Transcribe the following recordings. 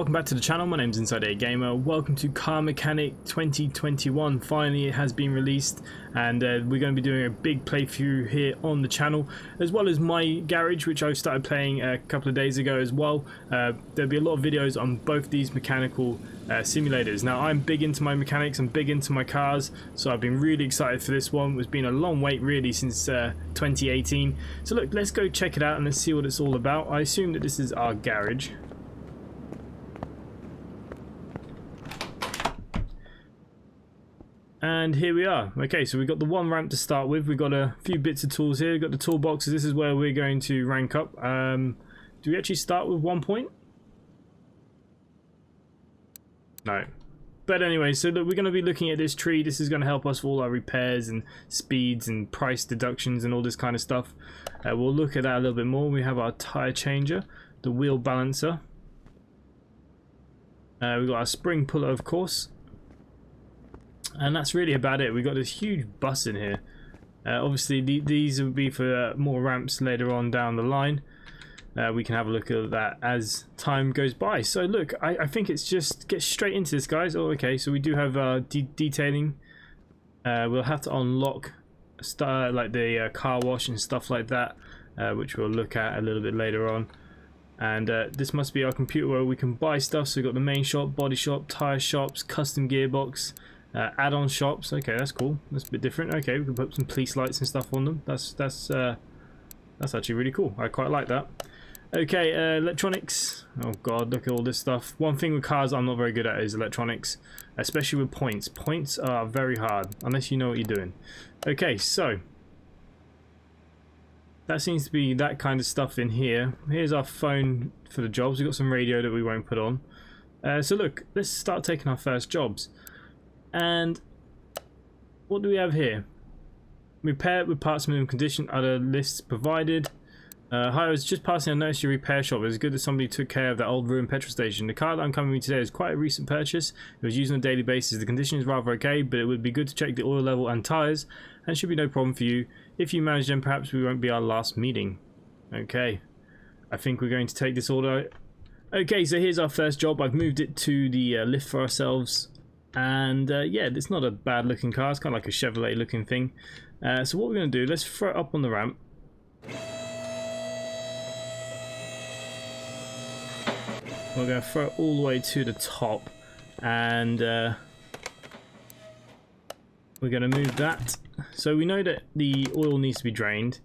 welcome back to the channel. My name's InsideAgameR. Welcome to Car Mechanic 2021. Finally it has been released, and we're going to be doing a big playthrough here on the channel, as well as my garage, which I started playing a couple of days ago as well. There'll be a lot of videos on both these mechanical simulators. Now I'm big into my mechanics, I'm big into my cars, so I've been really excited for this one. It's been a long wait really since 2018. So look, let's go check it out and let's see what it's all about. I assume that this is our garage. And here we are. Okay, so we've got the one ramp to start with. We've got a few bits of tools here. We've got the toolboxes. This is where we're going to rank up. Do we actually start with 1 point? No. But anyway, so look, we're going to be looking at this tree. This is going to help us with all our repairs and speeds and price deductions and all this kind of stuff. We'll look at that a little bit more. We have our tire changer, the wheel balancer. We've got our spring puller, of course. And that's really about it. We've got this huge bus in here. Obviously these will be for more ramps later on down the line. We can have a look at that as time goes by. So look, I think it's just get straight into this, guys. Oh, okay, so we do have detailing. We'll have to unlock like the car wash and stuff like that, which we'll look at a little bit later on. And this must be our computer where we can buy stuff. So we've got the main shop, body shop, tire shops, custom gearbox, add-on shops. Okay, that's cool. That's a bit different. Okay, we can put some police lights and stuff on them. That's actually really cool. I quite like that. Okay, electronics. Oh god, look at all this stuff. One thing with cars I'm not very good at is electronics, especially with points. Points are very hard unless you know what you're doing. Okay, so that seems to be that kind of stuff in here. Here's our phone for the jobs. We've got some radio that we won't put on. So look, let's start taking our first jobs. And what do we have here? Repair with parts minimum condition. Other lists provided. Hi, I was just passing. I noticed your repair shop. It was good that somebody took care of that old ruined petrol station. The car that I'm coming with today is quite a recent purchase. It was used on a daily basis. The condition is rather okay, but it would be good to check the oil level and tyres, and should be no problem for you. If you manage them, perhaps we won't be our last meeting. Okay, I think we're going to take this order. Okay, so here's our first job. I've moved it to the lift for ourselves. And yeah, it's not a bad looking car. It's kind of like a Chevrolet looking thing. So what we're going to do, let's throw it up on the ramp. We're going to throw it all the way to the top, and we're going to move that. So we know that the oil needs to be drained,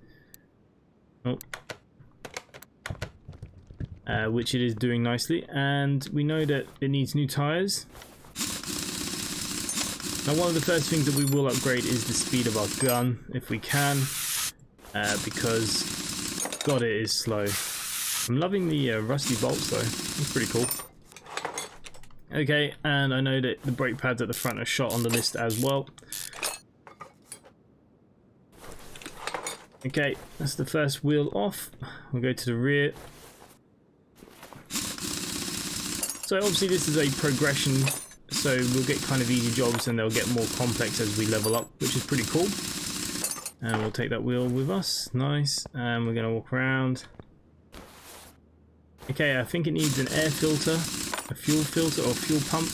which it is doing nicely, and we know that it needs new tires. Now, one of the first things that we will upgrade is the speed of our gun, if we can, because, God, it is slow. I'm loving the rusty bolts, though. It's pretty cool. Okay, and I know that the brake pads at the front are shot on the list as well. Okay, that's the first wheel off. We'll go to the rear. So, obviously, this is a progression. So we'll get kind of easy jobs and they'll get more complex as we level up, which is pretty cool. And we'll take that wheel with us. Nice. And we're going to walk around. Okay, I think it needs an air filter, a fuel filter or fuel pump.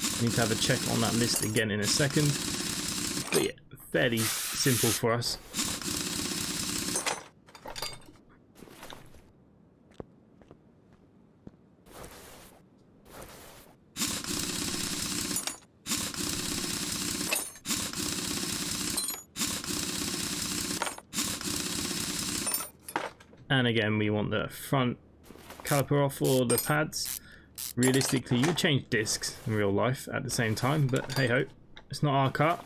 I need to have a check on that list again in a second. But yeah, fairly simple for us. And again, we want the front caliper off or the pads. Realistically, you would change discs in real life at the same time, but hey ho, it's not our car.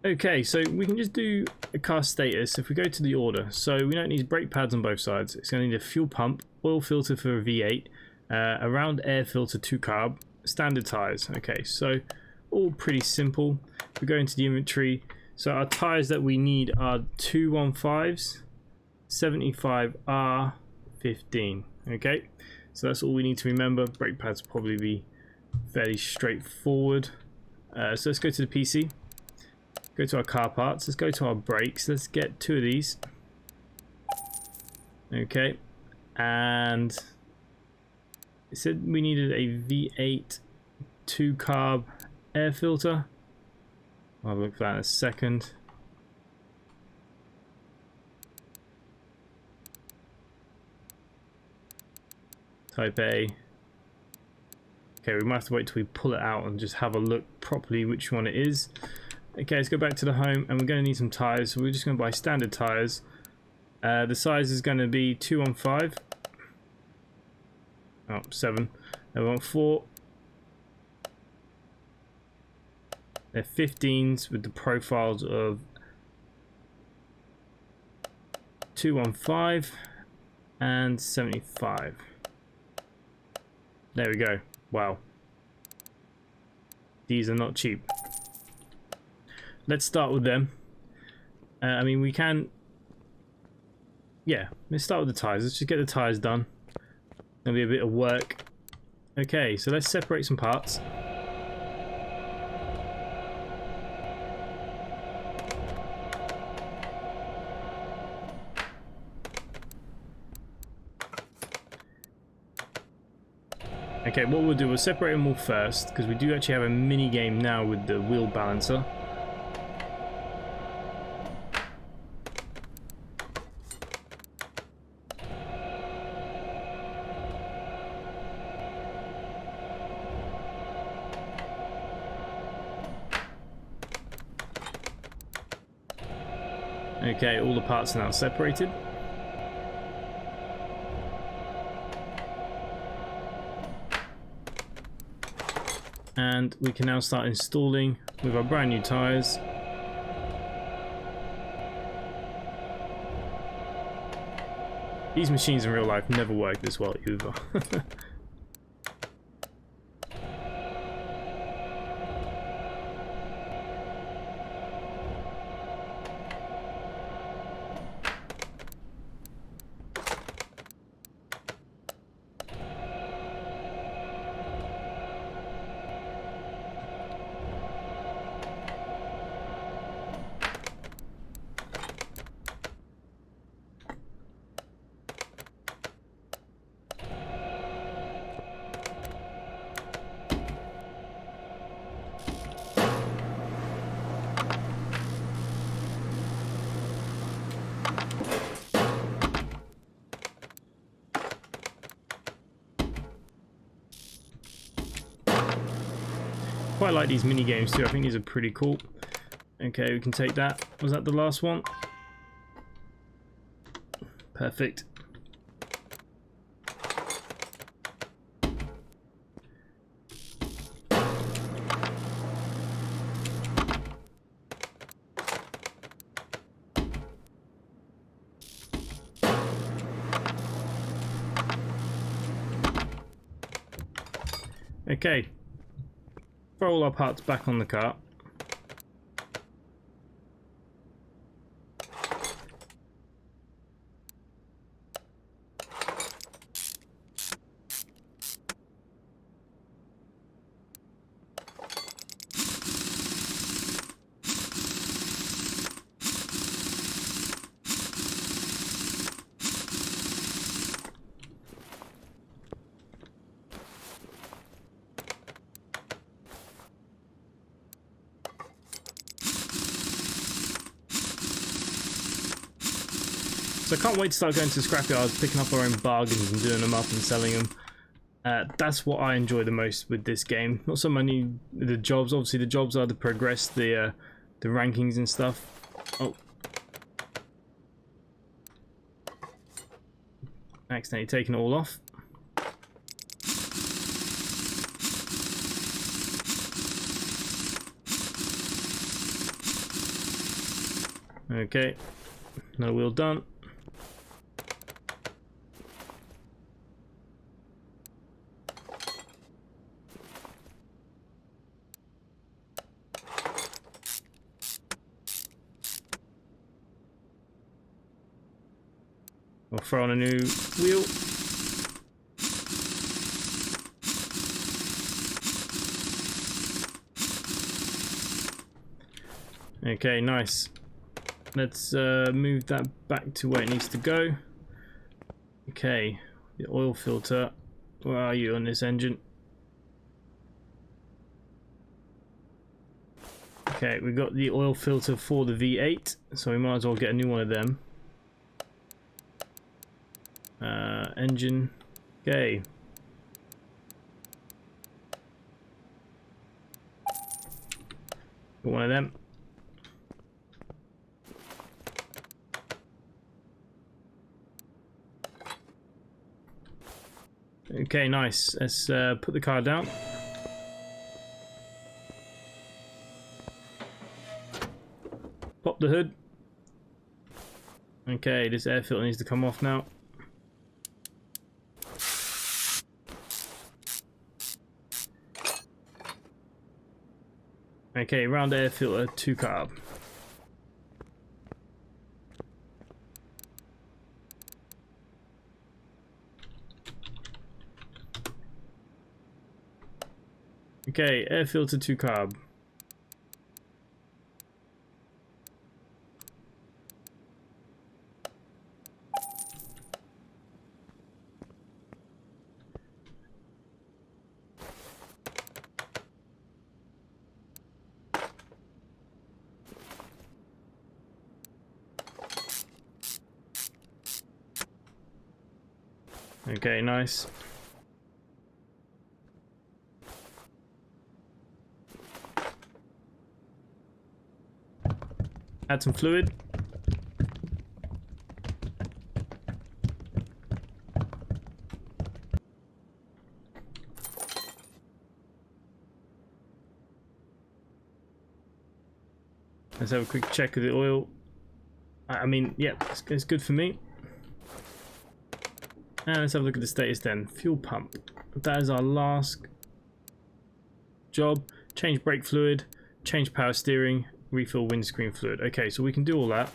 Okay, so we can just do a car status if we go to the order. So we don't need brake pads on both sides. It's going to need a fuel pump, oil filter for a V8, a round air filter 2 carb, standard tires. Okay, so all pretty simple. We go into the inventory. So our tires that we need are 215s. 75R 15. Okay, so that's all we need to remember. Brake pads will probably be fairly straightforward. So let's go to the PC, go to our car parts, let's go to our brakes, let's get 2 of these. Okay, and It said we needed a V8 2 carb air filter. I'll look for that in a second. Type A. Okay, we might have to wait till we pull it out and just have a look properly which one it is. Okay, let's go back to the home, and we're going to need some tyres, so we're just going to buy standard tyres. The size is going to be 2 on 5. Oh, 7. And we want 4. They're 15s with the profiles of 215 and 75. There we go. Wow. These are not cheap. Let's start with them. I mean, we can... Yeah, let's start with the tyres. Let's just get the tyres done. There'll be a bit of work. Okay, so let's separate some parts. Okay, what we'll do, we'll separate them all first, because we do actually have a mini game now with the wheel balancer. Okay, all the parts are now separated. And we can now start installing with our brand new tyres. These machines in real life never work this well either. Quite like these mini games too. I think these are pretty cool. Okay, we can take that. Was that the last one? Perfect. Okay. Throw all our parts back on the cart. So I can't wait to start going to scrapyards, picking up our own bargains and doing them up and selling them. That's what I enjoy the most with this game. Not so many the jobs. Obviously, the jobs are to progress the rankings and stuff. Oh, accidentally taking it all off. Okay, another wheel done. We'll throw on a new wheel. Okay, nice. Let's move that back to where it needs to go. Okay, the oil filter. Where are you on this engine? Okay, we got the oil filter for the V8, so we might as well get a new one of them. Engine. Okay. Got one of them. Okay, nice. Let's put the car down. Pop the hood. Okay, this air filter needs to come off now. Okay, round air filter, 2 carb. Okay, air filter, 2 carb. Okay, nice. Add some fluid. Let's have a quick check of the oil. I mean, yeah, it's good for me. And let's have a look at the status then. Fuel pump. That is our last job. Change brake fluid, change power steering, refill windscreen fluid. Okay, so we can do all that.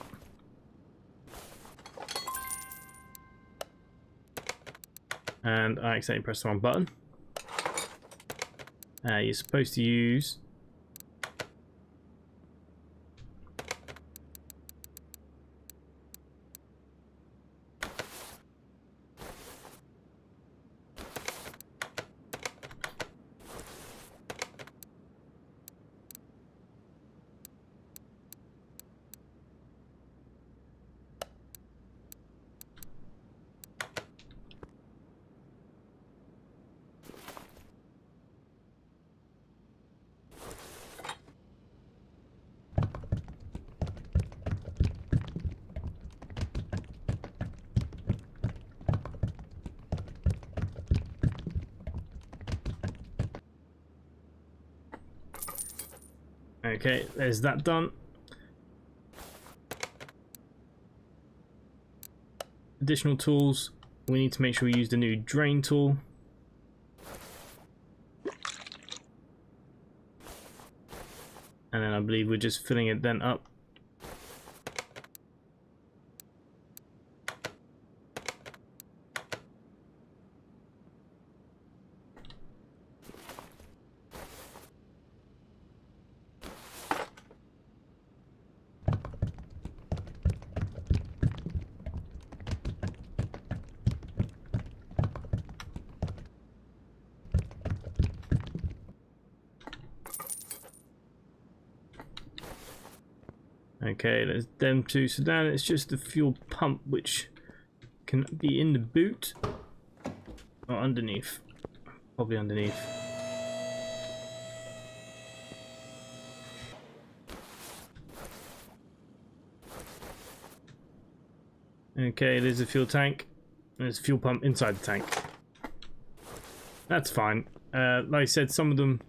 And I accidentally pressed the wrong button. You're supposed to use... Okay, there's that done. Additional tools. We need to make sure we use the new drain tool. And then I believe we're just filling it then up. Okay, there's them two. So now it's just the fuel pump, which can be in the boot or underneath. Probably underneath. Okay, there's a fuel tank. There's a fuel pump inside the tank. That's fine. Like I said, some of them,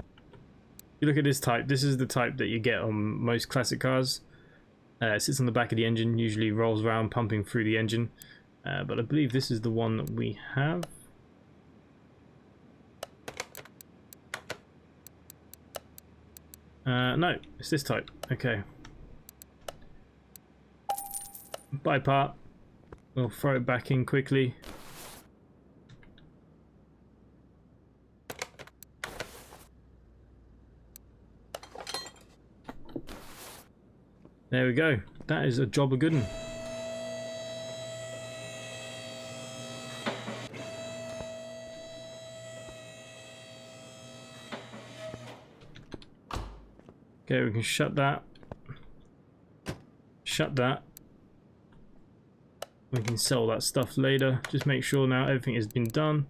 you look at this type, this is the type that you get on most classic cars. It sits on the back of the engine, usually rolls around pumping through the engine. But I believe this is the one that we have. No, it's this type. Okay. Buy part. We'll throw it back in quickly. There we go. That is a job of good one. Okay, we can shut that. Shut that. We can sell that stuff later. Just make sure now everything has been done.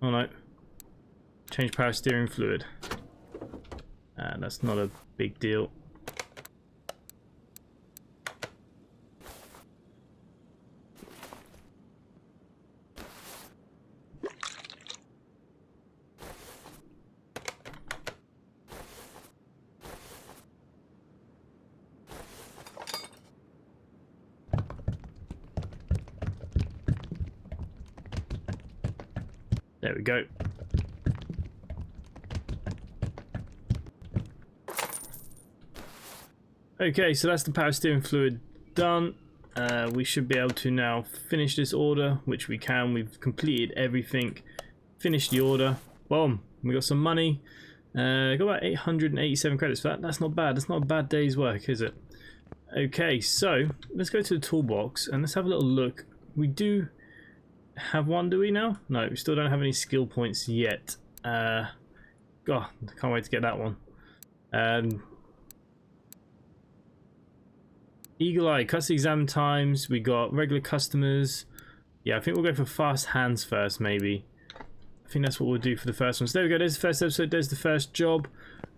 Oh no. Change power steering fluid. That's not a big deal. There we go. Okay, so that's the power steering fluid done. We should be able to now finish this order, which we can. We've completed everything. Finished the order. Boom. We got some money. Got about 887 credits for that. That's not bad. That's not a bad day's work, is it? Okay, so let's go to the toolbox and let's have a little look. We do have one, do we now? No, we still don't have any skill points yet. God, can't wait to get that one. Eagle Eye, cuts the exam times. We got regular customers. Yeah, I think we'll go for fast hands first, maybe. I think that's what we'll do for the first one. So there we go, there's the first episode, there's the first job.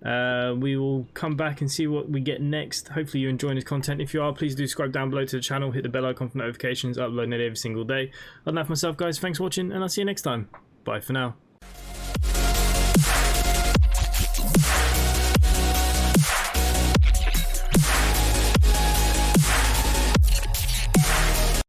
We will come back and see what we get next. Hopefully you're enjoying this content. If you are, please do subscribe down below to the channel, hit the bell icon for notifications, uploading it every single day. Other than that, for myself, guys, thanks for watching, and I'll see you next time. Bye for now.